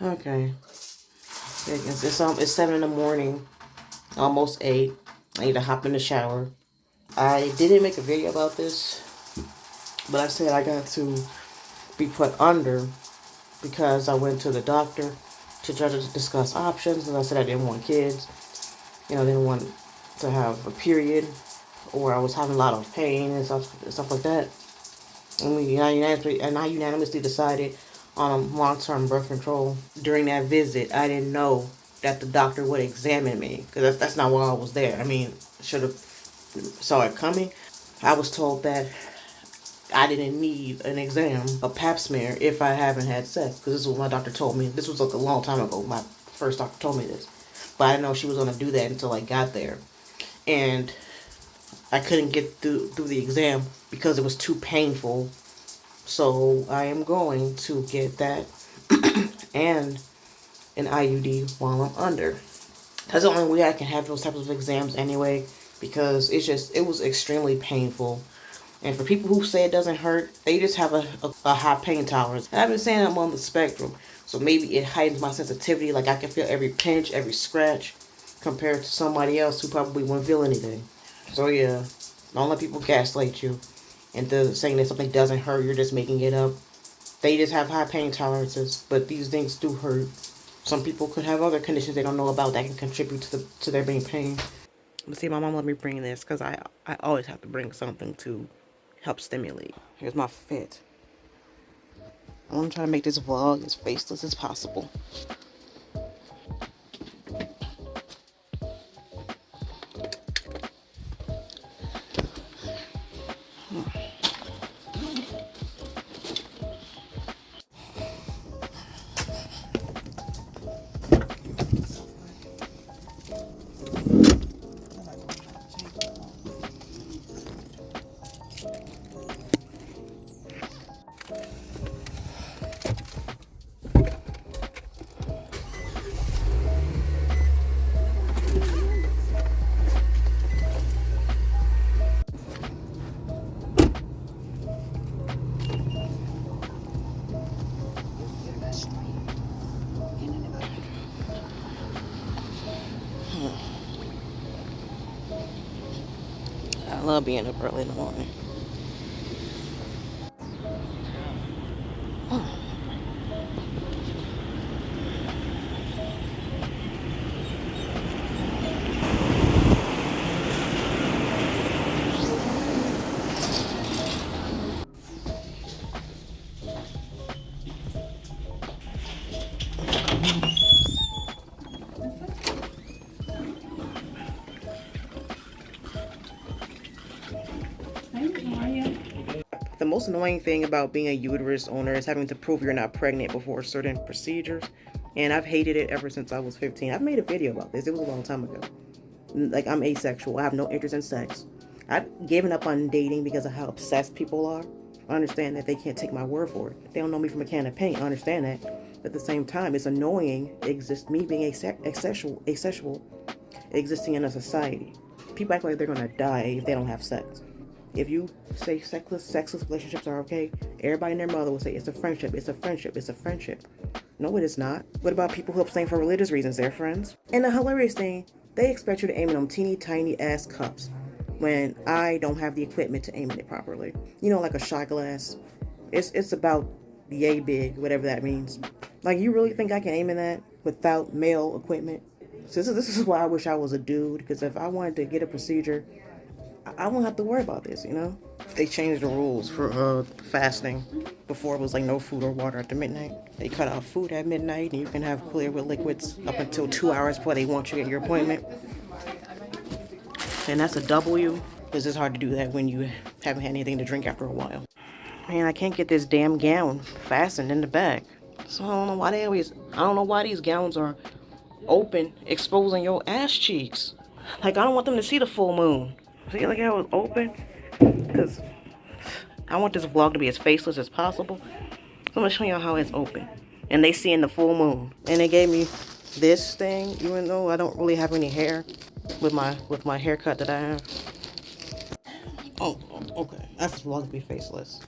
Okay. It's 7 in the morning, almost 8. I need to hop in the shower. I didn't make a video about this, but I said I got to be put under because I went to the doctor to try to discuss options, and I said I didn't want kids. I didn't want to have a period, or I was having a lot of pain and stuff like that. And I unanimously decided on long-term birth control. During that visit, I didn't know that the doctor would examine me, because that's not why I was there. I mean, should have saw it coming. I was told that I didn't need an exam, a pap smear, if I haven't had sex, because this is what my doctor told me. This was like a long time ago. My first doctor told me this, but I didn't know she was going to do that until I got there. And I couldn't get through the exam because it was too painful. So I am going to get that and an IUD while I'm under. That's the only way I can have those types of exams anyway, because it was extremely painful. And for people who say it doesn't hurt, they just have a high pain tolerance. And I've been saying I'm on the spectrum, so maybe it heightens my sensitivity. Like I can feel every pinch, every scratch, compared to somebody else who probably won't feel anything. So yeah, don't let people gaslight you into saying that something doesn't hurt. You're just making it up. They just have high pain tolerances, but these things do hurt. Some people could have other conditions they don't know about that can contribute to their being pain. But see, my mom let me bring this because I always have to bring something to help stimulate. Here's my fit. I want to try to make this vlog as faceless as possible. I love being up early in the morning. The most annoying thing about being a uterus owner is having to prove you're not pregnant before certain procedures. And I've hated it ever since I was 15. I've made a video about this. It was a long time ago. Like, I'm asexual. I have no interest in sex. I've given up on dating because of how obsessed people are. I understand that they can't take my word for it. They don't know me from a can of paint. I understand that. But at the same time, it's annoying me being asexual existing in a society. People act like they're going to die if they don't have sex. If you say sexless relationships are okay, everybody and their mother will say it's a friendship, it's a friendship, it's a friendship. No, it is not. What about people who abstain for religious reasons? They're friends. And the hilarious thing, they expect you to aim in them teeny tiny ass cups when I don't have the equipment to aim in it properly. Like a shot glass. It's about yay big, whatever that means. Like, you really think I can aim in that without male equipment? So this is why I wish I was a dude, because if I wanted to get a procedure, I won't have to worry about this, They changed the rules for fasting. Before it was like no food or water after midnight. They cut off food at midnight, and you can have clear with liquids up until 2 hours before they want you at your appointment. And that's a W, because it's hard to do that when you haven't had anything to drink after a while. Man, I can't get this damn gown fastened in the back. So I don't know why these gowns are open, exposing your ass cheeks. Like, I don't want them to see the full moon. See, like how it's open? Because I want this vlog to be as faceless as possible. So I'm going to show y'all how it's open. And they see in the full moon. And they gave me this thing, even though I don't really have any hair with my haircut that I have. Oh, okay. That's this vlog to be faceless.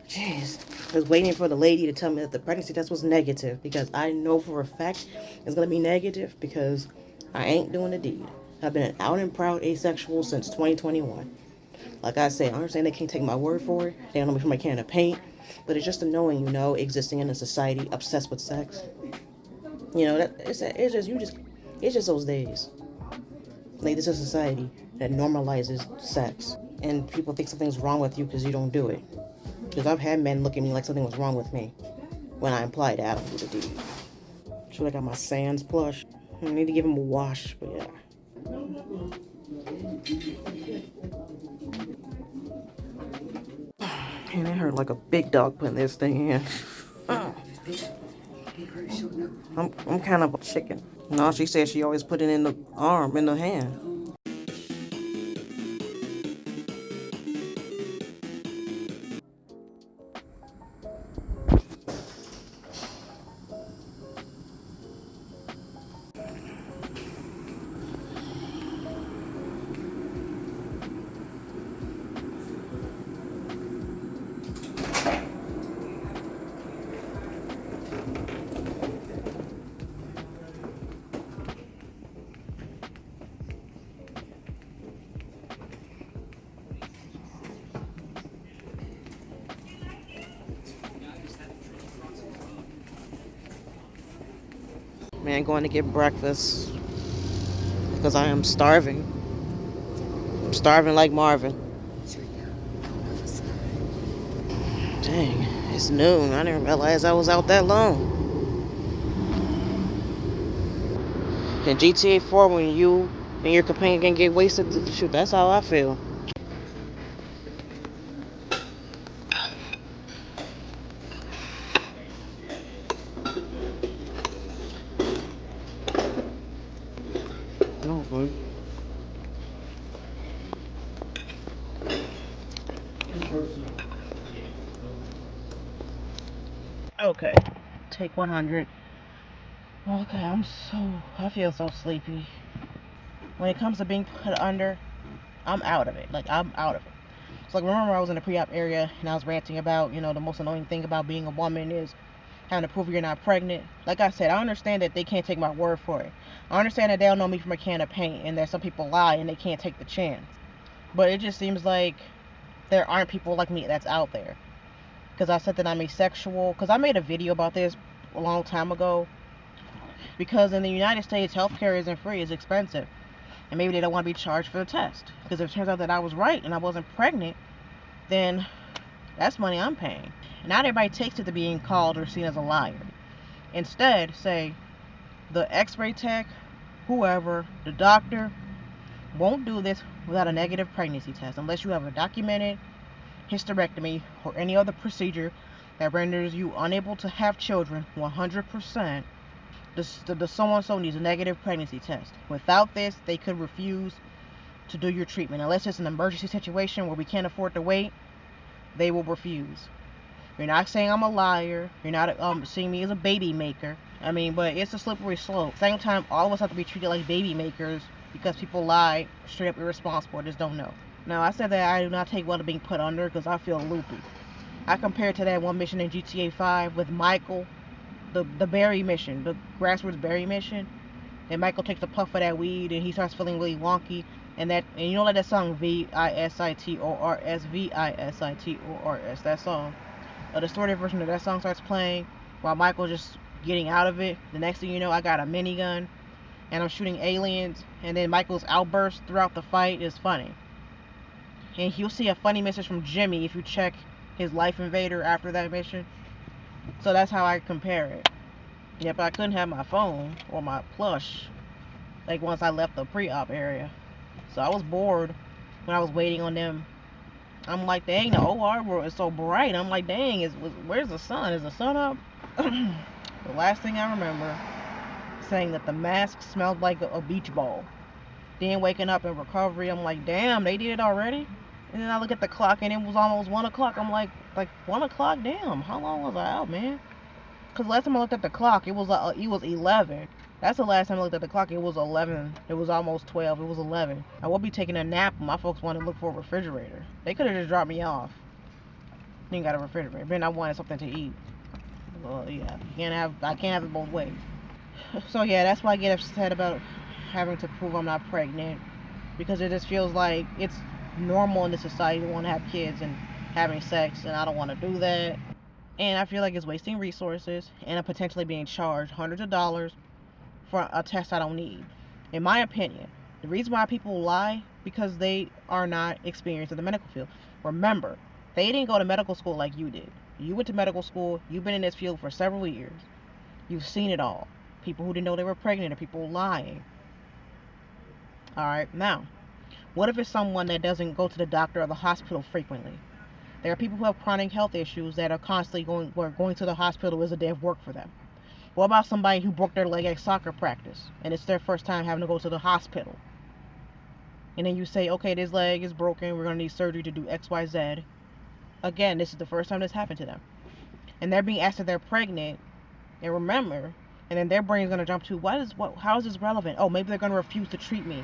Jeez. I was waiting for the lady to tell me that the pregnancy test was negative, because I know for a fact it's going to be negative because I ain't doing the deed. I've been an out and proud asexual since 2021. Like I said, I understand they can't take my word for it. They don't know me from a can of paint. But it's just annoying, existing in a society obsessed with sex. It's just those days. Like, this is a society that normalizes sex. And people think something's wrong with you because you don't do it. Because I've had men look at me like something was wrong with me when I implied that I don't do the deed. So I got my Sans plush. I need to give him a wash, but yeah. And it hurt like a big dog putting this thing in. I'm kind of a chicken. No, she said she always put it in the arm, in the hand. Man, going to get breakfast because I am starving. I'm starving like Marvin. Dang, it's noon. I didn't realize I was out that long. In GTA 4, when you and your companion can get wasted, shoot, that's how I feel. No, boy. Okay, take 100. Okay, I feel so sleepy. When it comes to being put under, I'm out of it. Like, I'm out of it. So, like, remember I was in the pre-op area and I was ranting about, the most annoying thing about being a woman is having to prove you're not pregnant. Like I said, I understand that they can't take my word for it. I understand that they don't know me from a can of paint and that some people lie and they can't take the chance. But it just seems like there aren't people like me that's out there. Because I said that I'm asexual. Because I made a video about this a long time ago. Because in the United States, healthcare isn't free, it's expensive. And maybe they don't want to be charged for the test. Because if it turns out that I was right and I wasn't pregnant, then that's money I'm paying. Not everybody takes it to being called or seen as a liar. Instead, say, the x-ray tech, whoever, the doctor, won't do this without a negative pregnancy test unless you have a documented hysterectomy or any other procedure that renders you unable to have children 100%. The so-and-so needs a negative pregnancy test. Without this, they could refuse to do your treatment. Unless it's an emergency situation where we can't afford to wait, they will refuse. You're not saying I'm a liar. You're not seeing me as a baby maker. I mean, but it's a slippery slope. Same time, all of us have to be treated like baby makers because people lie, straight up irresponsible, just don't know. Now, I said that I do not take well to being put under because I feel loopy. I compare it to that one mission in GTA 5 with Michael, the berry mission, the grassroots berry mission. And Michael takes a puff of that weed and he starts feeling really wonky. And you know, like that song V-I-S-I-T-O-R-S, V-I-S-I-T-O-R-S, that song. The distorted version of that song starts playing while Michael's just getting out of it. The next thing you know, I got a minigun and I'm shooting aliens. And then Michael's outburst throughout the fight is funny. And you'll see a funny message from Jimmy if you check his Life Invader after that mission. So that's how I compare it. Yeah, but I couldn't have my phone or my plush like once I left the pre-op area. So I was bored when I was waiting on them. I'm like, dang, the OR world is so bright. I'm like, dang, where's the sun? Is the sun up? The last thing I remember saying that the mask smelled like a beach ball. Then waking up in recovery, I'm like, damn, they did it already? And then I look at the clock and it was almost 1 o'clock. I'm like 1 o'clock? Damn, how long was I out, man? Because last time I looked at the clock, it was 11. That's the last time I looked at the clock. It was 11. It was almost 12. It was 11. I will be taking a nap. My folks want to look for a refrigerator. They could have just dropped me off. You ain't got a refrigerator. Then I wanted something to eat. Well, yeah, I can't have it both ways. So yeah, that's why I get upset about having to prove I'm not pregnant, because it just feels like it's normal in this society to want to have kids and having sex, and I don't want to do that. And I feel like it's wasting resources, and I'm potentially being charged hundreds of dollars for a test I don't need. In my opinion, the reason why people lie because they are not experienced in the medical field. Remember, they didn't go to medical school like you did. You went to medical school, you've been in this field for several years. You've seen it all. People who didn't know they were pregnant, or people lying. Alright, now, what if it's someone that doesn't go to the doctor or the hospital frequently? There are people who have chronic health issues that are constantly going to the hospital is a day of work for them. What about somebody who broke their leg at soccer practice and it's their first time having to go to the hospital? And then you say, okay, this leg is broken, we're going to need surgery to do XYZ. Again, this is the first time this happened to them. And they're being asked if they're pregnant, and remember, and then their brain's going to jump to, how is this relevant? Oh, maybe they're going to refuse to treat me.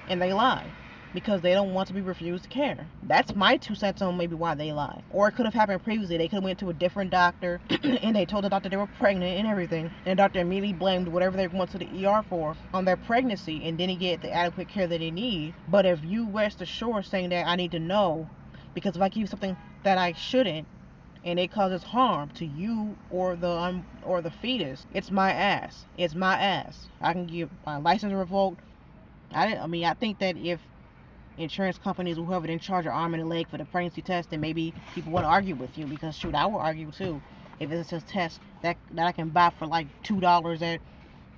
And they lie because they don't want to be refused care. That's my 2 cents on maybe why they lie. Or it could have happened previously. They could have went to a different doctor and they told the doctor they were pregnant and everything. And the doctor immediately blamed whatever they went to the ER for on their pregnancy and didn't get the adequate care that they need. But if you rest assured saying that I need to know, because if I give you something that I shouldn't and it causes harm to you or the fetus, it's my ass. It's my ass. I can get my license revoked. I think that if insurance companies or whoever didn't charge your arm and a leg for the pregnancy test, then maybe people would argue with you, because shoot, I will argue too. If it's a test that I can buy for like $2 at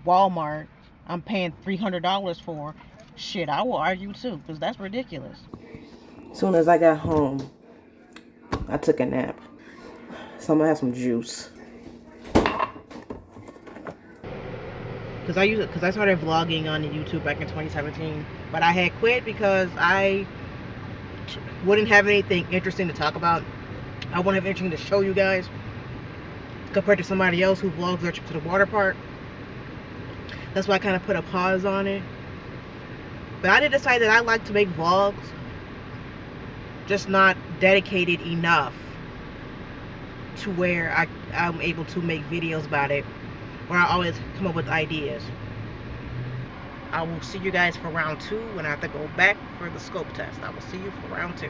Walmart, I'm paying $300 for. Shit, I will argue too, because that's ridiculous. As soon as I got home, I took a nap. So I'm gonna have some juice. Because I started vlogging on YouTube back in 2017, but I had quit because I wouldn't have anything interesting to talk about. I wouldn't have anything to show you guys compared to somebody else who vlogs their trip to the water park. That's why I kind of put a pause on it. But I did decide that I like to make vlogs, just not dedicated enough to where I'm able to make videos about it, where I always come up with ideas. I will see you guys for round 2 when I have to go back for the scope test. I will see you for round 2.